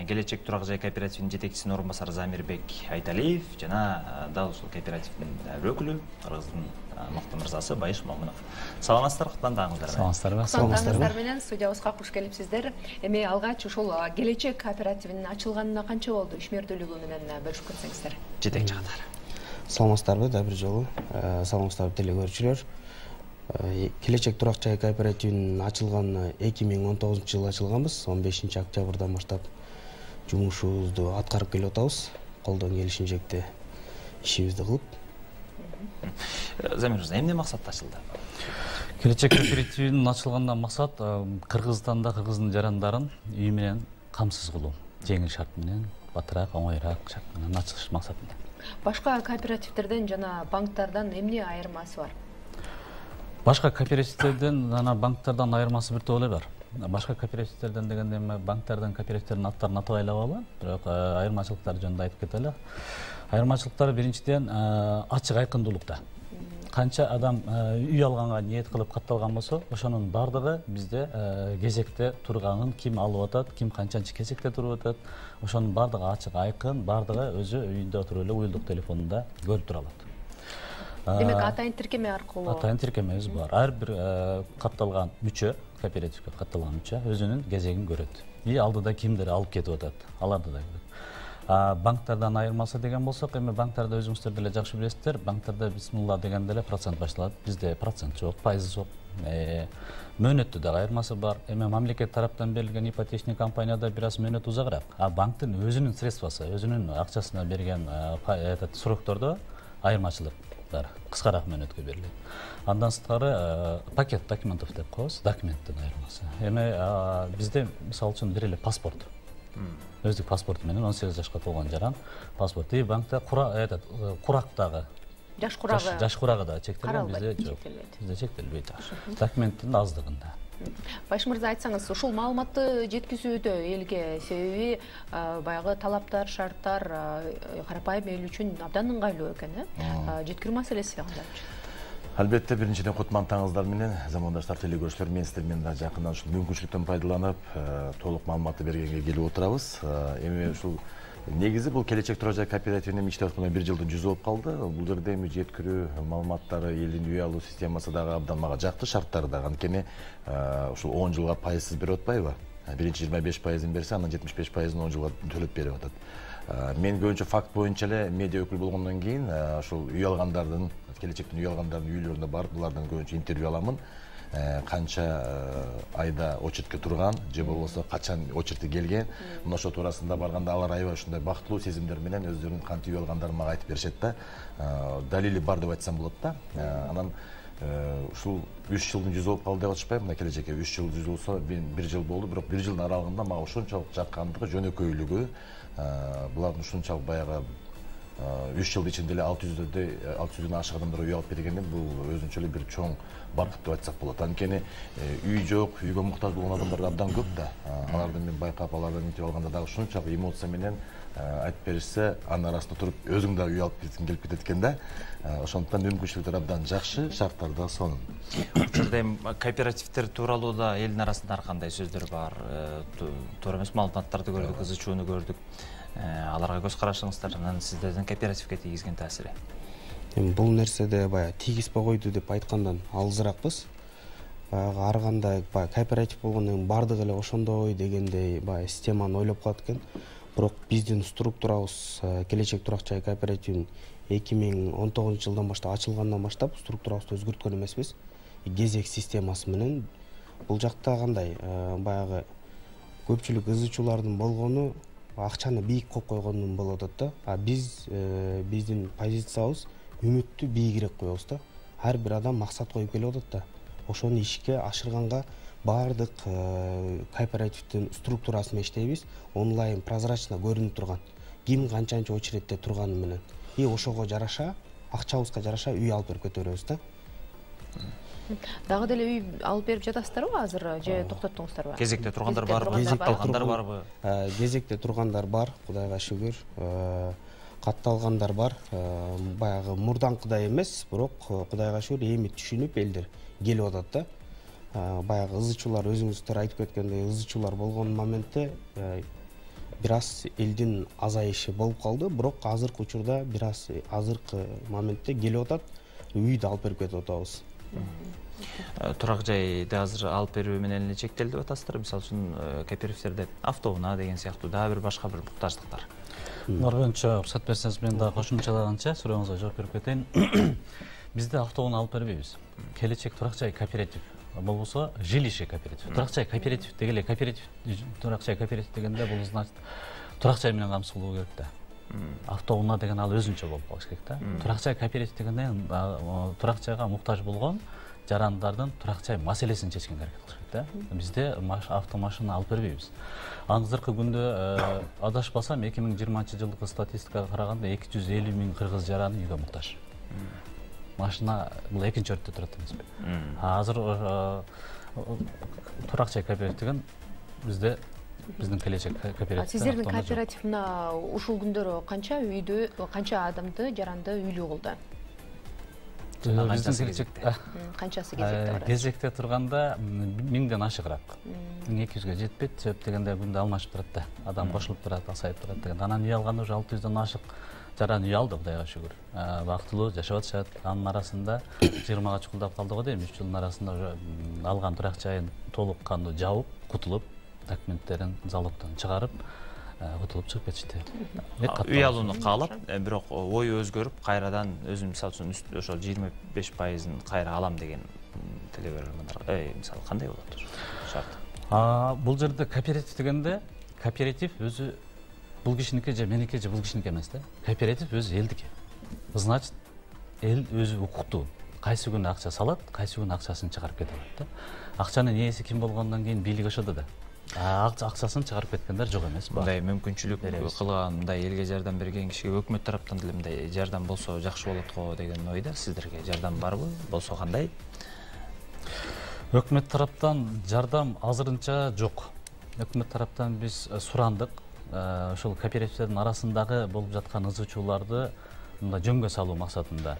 Келечек Турак жай кооперативинин жетекчисинин орун басары Замирбек Айталиев жана дал ушул кооперативдин өкүлү, Кыргыздын мыкты мырзасы Байыш Момунов. Саламатсыздар, куттандыңыздар. Саламатсыздарбы? Саламатсыздар менен студиябызга куш келипсиздер. Эми алгач ушул Келечек кооперативинин ачылганына канча болду? Ишмердүүлүгү менен бөлүшүп кетсеңиздер. Жетекчи катары. Саламатсыздарбы, да бир жолу. Саламатсыздарбы телекөрүүчүлөр. Келечек Турак жай кооперативинин ачылганына 2019-жылы ачылганбыз. 15-октябрдан баштап жумушубузду аткарып келип атабыз. Колдон келишинчекте ишибизди кылып. Замир мырза, эмне максатта ачылды? Келечек кооперативинин ачылгандан максат Кыргызстанда кыргыздын жарандарын үй менен камсыз кылуу. Жеңил шарт менен, батыраак, оңоюраак шарт менен ачылыш максатында. Башка кооперативтерден жана банктардан эмне айырмасы бар? Башка кооперативтерден жана банктардан айырмасы бир топ эле бар. Башка кооперативтерден дегенде банктардан кооперативтердин аттарын атап айламалы, бирок айырмачылыктары жөнүндө айтып кетели. Айырмачылыктары биринчиден ачык айкындуулукта. Канча адам үй алганга ниет кылып катталган болсо, ошонун бардыгы бизде кезекте турганын, ким алып атат, ким канчанчы кезекте туруп атат, ошонун бардыгы ачык айкын, бардыгы өзү үйүндө отуруп эле уюлдук телефонунда көрүп тура алат. Демек атайын тиркеме аркылуу. Атайын тиркемебиз бар. Ар бир катталган мүчө, кооперативге катталган мүчө өзүнүн кезегин көрөт. И алдыда кимдер алып кетип атат, аларды да көрөт. Банктардан айырмасы деген болсок, эми банктарда өзүңүздөр деле жакшы билесиздер, банктарда бисмилла дегенде эле процент башталат. Бизде процент жок, пайыз жок. Мөөнөттү да айырмасы бар. Эми мамлекет тараптан берилген ипотечный компанияда бир аз мөөнөт узагыраак. Банктын өзүнүн средствосы, өзүнүн акчасына берген сроктордо айырмачылык бар. Кыскараак мөөнөткө берилет. Андан сырткары пакет документов деп коебуз, документтин айырмасы. Эми бизде мисалы үчүн бир эле паспорт. Өздүк паспорту менен 18 жашка толгон жаран паспорт. И банкта курактагы Жаш курагы. Жаш курагы да чектелген, бизде жок. Бизде чектелбейт. Документтин аздыгында. Байыш мырза, айтсаңыз, ушул маалыматты жеткизүүдө элге себеби баягы талаптар, шарттар карапайым эл үчүн абдан ыңгайлуу экен, жеткирүү маселеси кандай? Албетте, биринчиден кутмандтарыңыздар менен, замандаштар, телекөрүүчүлөр, мен сиздер менен жакындан ушул мүмкүнчүлүктөн пайдаланып, толук маалыматты бергенге келип отурабыз. Эми ушул негизи бул Келечек Турак жай кооперативинин иштеп атканына 1 жылдын жүзү болуп калды. Бул жерде эми жеткирүү маалыматтары, элдин үй алуу системасы дагы абдан мага жакты, шарттары дагы. Анткени ушул 10 жылга пайызсыз берип атпайбы? Биринчи 25%-ын берсе, андан 75%-ын 10 жылга төлөп берип атат. Мен көбүнчө факт боюнча эле медиа өкүл болгондон кийин ушул үй алгандардын, келечектин үй алгандардын үйлөрүнө барып, булардан көбүнчө интервью аламын. Канча айда очередке турган, же болбосо качан очередке келген. Мына ошол туурасында барганда алар аябай ушундай бактылуу сезимдер менен өздөрүнүн кантип үй алгандарын мага айтып беришет да. Далили бар деп айтсам болот да. Анан ушул 3 жылдын жүзү болуп калды деп атышпайм. Мына келечекке 3 жыл жүзү болсо, 1 жыл болду, бирок 1 жылдын аралыгында мага ошончолук жаккандыгы, жөнөкөйлүгү, булардын ушунчалык баягы 3 жыл ичинде эле 600дөн ашык адамдарга үй алып бергенден бул өзүнчө эле бир чоң баркыт деп айтсак болот. Анткени үй жок, үйгө муктаж болгон адамдар абдан көп да. Аларды мен байкап, алардан минтип алганда дагы ушунчалык эмоция менен айтып беришсе, анын арасында туруп өзүң да үй алып кеткиң келип кетет экен да. Ошондуктан мүмкүнчүлүктөр абдан жакшы, шарттар да сонун. Учурда кооперативдер тууралуу да элдин арасында ар кандай сөздөр бар. Туура эмес маалыматтарды көрдүк, кызычууну көрдүк. Аларга көз карашыңыздар, сиздердин кооперативге тийгизген таасири? Бул нерседе баягы тийгизбей койду деп айткандан алысыракпыз. Баягы ар кандай кооператив болгондон кийин бардыгы эле ошондой дегендей баягы системаны ойлоп калат экен. Бирок биздин структурабыз Келечек Турак жай кооперативинин 2019-жылдан баштап ачылгандан баштап структурабызды өзгөрткөн эмеспиз. Кезек системасы менен бул жакта кандай баягы көпчүлүк ызычуулардын болгону акчаны бийик коюп койгондун болуп атат да. Биздин позициябыз үмүттү бийигирээк коебуз да. Ар бир адам максат коюп келип атат да. Ошону ишке ашырганга бардык кооперативдин структурасы менен иштейбиз. Онлайн прозрачно көрүнүп турган. Ким канчанчы очередте турганы менен. И ошого жараша, акчабызга жараша үй алып берип кете беребиз да. Дагы деле үй алып берип жатасыздарбы азыр же токтоттуңуздарбы? Кезекте тургандар барбы? Катталгандар барбы? Кезекте тургандар бар, Кудайга шүгүр. Катталгандар бар. Баягы мурданкыдай эмес, бирок Кудайга шүгүр эми түшүнүп элдер келип атат да. Баягы ызычуулар өзүңүздөр айтып кеткендей ызычуулар болгон моментте бир аз элдин азайышы болуп калды, бирок азыркы учурда бир аз азыркы моментте келип атат, үйдү алып берип кетип атабыз. Турак жайды азыр алып берүү менен эле чектелип атасыздар. Мисалы үчүн кооперативтерде автоунаа деген сыяктуу дагы бир башка бир муктаждыктар. Боюнча уруксат берсеңиз мен дагы кошумчалаганча сурооңузга жооп берип кетейин. Бизде автоунаа алып бербейбиз. Келечек турак жай кооператив болбосо жилище кооператив. Турак жай кооператив дегеле кооператив турак жай кооператив дегенде бул значит турак жай менен камсыз кылуу керек да. Автоунаа деген ал өзүнчө болуп калыш керек да. Турак жай кооператив дегенде турак жайга муктаж болгон жарандардын турак жай маселесин чечкенге аракет кылыш керек да. Бизде автомашина алып бербейбиз. Азыркы күндө адашпасам 2020-жылкы статистикага караганда 250 000 кыргыз жараны үйгө муктаж. Машина бул экинчи өрттө турат эмеспи? Азыр турак жай кооператив деген бизде биздин келечек кооператив. Сиздердин кооператив мына ушул күндөрү канча үйдү, канча адамды, жаранды үйлүү кылды? Биздин келечекте канчасы кезекте барат? Кезекте турганда 1000ден ашыгыраак. 1200-гө жетпейт, себеп дегенде күндө алмашып турат да. Адам кошулуп турат, асайып турат деген. Анан үй алганда уже 600ден ашык жаран үй алды, Кудайга шүгүр. Бактылуу жашап атышат. Анын арасында 20га чукулдап калды го дейм. 3 жылдын арасында уже алган турак жайын толук кандуу жабып, кутулуп, документтерин залогдон чыгарып, кутулуп чыгып кетишти. Үй алууну каалап, бирок ой өзгөрүп, кайрадан өзүм мисалы үчүн ошол 25%-ын кайра алам деген тиле берген. Мисалы кандай болот шарт? Бул жерде кооператив дегенде, кооператив өзү бул кишиники же меники же бул кишиники эмес да. Кооператив өзү элдики. Значит, эл өзү укуктуу. Кайсы күнү акча салат, кайсы күнү акчасын чыгарып кете алат да. Акчанын ээси ким болгондон кийин бийлик ошодо да. Акчасын чыгарып кеткендер жок эмес. Мындай мүмкүнчүлүк кылган, мындай элге жардам берген кишиге өкмөт тараптан деле мындай жардам болсо жакшы болот го деген ойда. Сиздерге жардам барбы? Болсо кандай? Өкмөт тараптан жардам азырынча жок. Өкмөт тараптан биз сурандык. Ошол кооперативдердин арасындагы болуп жаткан ызычууларды мындай жөнгө салуу максатында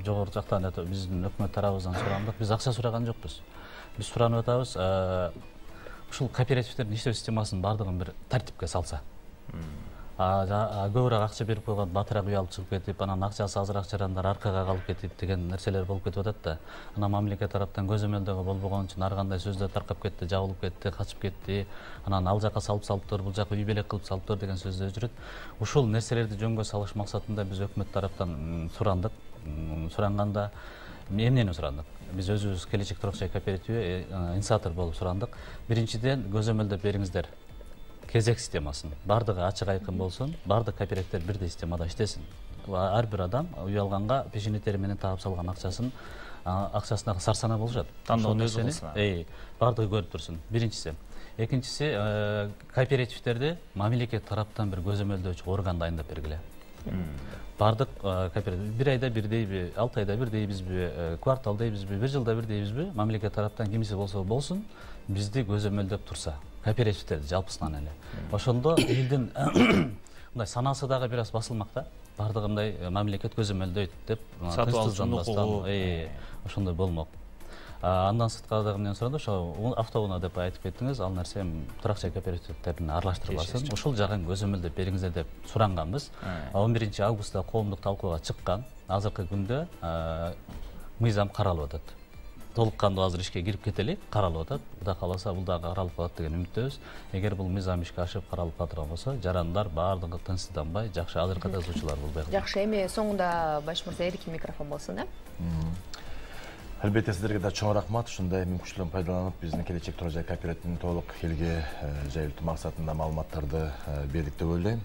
жогору жактан биздин өкмөт тарабыбыздан сурандык. Биз акча сураган жокпуз. Биз суранып атабыз, ушул кооперативдердин иштөө системасын бардыгын бир тартипке салса. Көбүрөөк акча берип койгон, батыраак үй алып чыгып кетип, анан акчасы азыраак жарандар аркага калып кетип деген нерселер болуп кетип атат да. Анан мамлекет тараптан көзөмөлдөгө болбогон үчүн ар кандай сөздөр таркап кетти, жабылып кетти, качып кетти. Анан ал жака салып тур, бул жака үй белек кылып салып тур деген сөздөр жүрөт. Ушул нерселерди жөнгө салыш максатында биз өкмөт тараптан сурандык. Суранганда эмнени сурандык? Биз өзүбүз келечек турак жай кооперативи инициатор болуп сурандык. Биринчиден көзөмөлдөп бериңиздер. Кезек системасын. Бардыгы ачык айкын болсун, бардык кооперативдер бирдей системада иштесин. Ар бир адам үй алганга пешене тери менен таап салган акчасына сарсана болушат. Тандоонун өзү кылсын. Бардыгы көрүп турсун. Биринчиси. Экинчиси, кооперативдерди мамлекет тараптан бир көзөмөлдөөчү орган дайындап бергиле. Бардык кооператив бир айда бир дейби, 6 айда бир дейбизби, квартал дейбизби, бир жылда бир дейбизби, мамлекет тараптан кимиси болсо болсун, бизди көзөмөлдөп турса, кооперативдерди жалпысынан эле. Ошондо элдин мындай санасы дагы бир аз басылмак да. Бардыгындай мамлекет көзөмөлдөйт деп сатып алуучу ошондой болмок. Андан сырткары дагы эмнени сурады? Ошо автоунаа деп айтып кеттиңиз, ал нерсе турак жай кооперативдерин аралаштырбасын. Ушул жагын көзөмөлдөп бериңиздер деп суранганбыз. 11-августта коомдук талкууга чыккан. Азыркы күндө мыйзам каралып атат. Толук кандуу азыр ишке кирип кетели, каралып атат. Кудай кааласа бул дагы каралып калат деген үмүттөбүз. Эгер бул мыйзам ишке ашып каралып калган болсо, жарандар баардыгы тынчсызданбай, жакшы азыркы жазуучулар болбой калат. Жакшы, эми соңунда Баш мырза эркин микрофон болсун, Албетте сиздерге да чоң рахмат. Ушундай мүмкүнчүлүктөн пайдаланып, биздин келечек турак жай кооперативинин толук элге жайылтуу максатында маалыматтарды бердик деп ойлойм.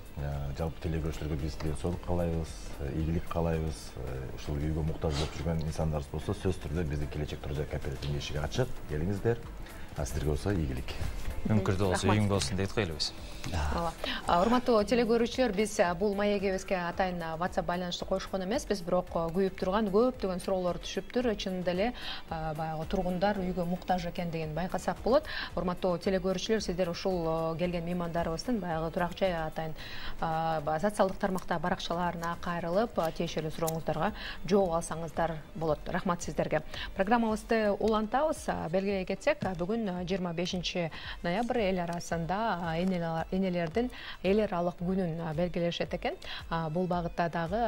Жалпы телегөрүүчүлөргө биз ден соолук каалайбыз, ийгилик каалайбыз. Ушул үйгө муктаж болуп жүргөн инсандарыбыз болсо, сөзсүз түрдө биздин келечек турак жай кооперативинин эшиги ачык. Келиңиздер. Сиздерге болсо ийгилик. Мүмкүндүү болсо үйүң болсун дейт го элебиз. Урматтуу телекөрүүчүлөр, биз бул маегибизге атайын WhatsApp байланышты коюшкон эмес, биз бирок күйүп турган көптөгөн суроолор түшүптүр. Чынында эле баягы тургундар үйгө муктаж экендигин байкасак болот. Урматтуу телекөрүүчүлөр, сиздер ушул келген меймандарыбыздын баягы турак жай атайын социалдык тармакта баракчаларына кайрылып, тиешелүү сурооңуздарга жооп алсаңыздар болот. Рахмат сиздерге. Программабызды улантабыз. Белгилей кетсек, бүгүн күн 25 ноябрь эл арасында энелердин эл аралык күнүн белгилешет экен. Бул багытта дагы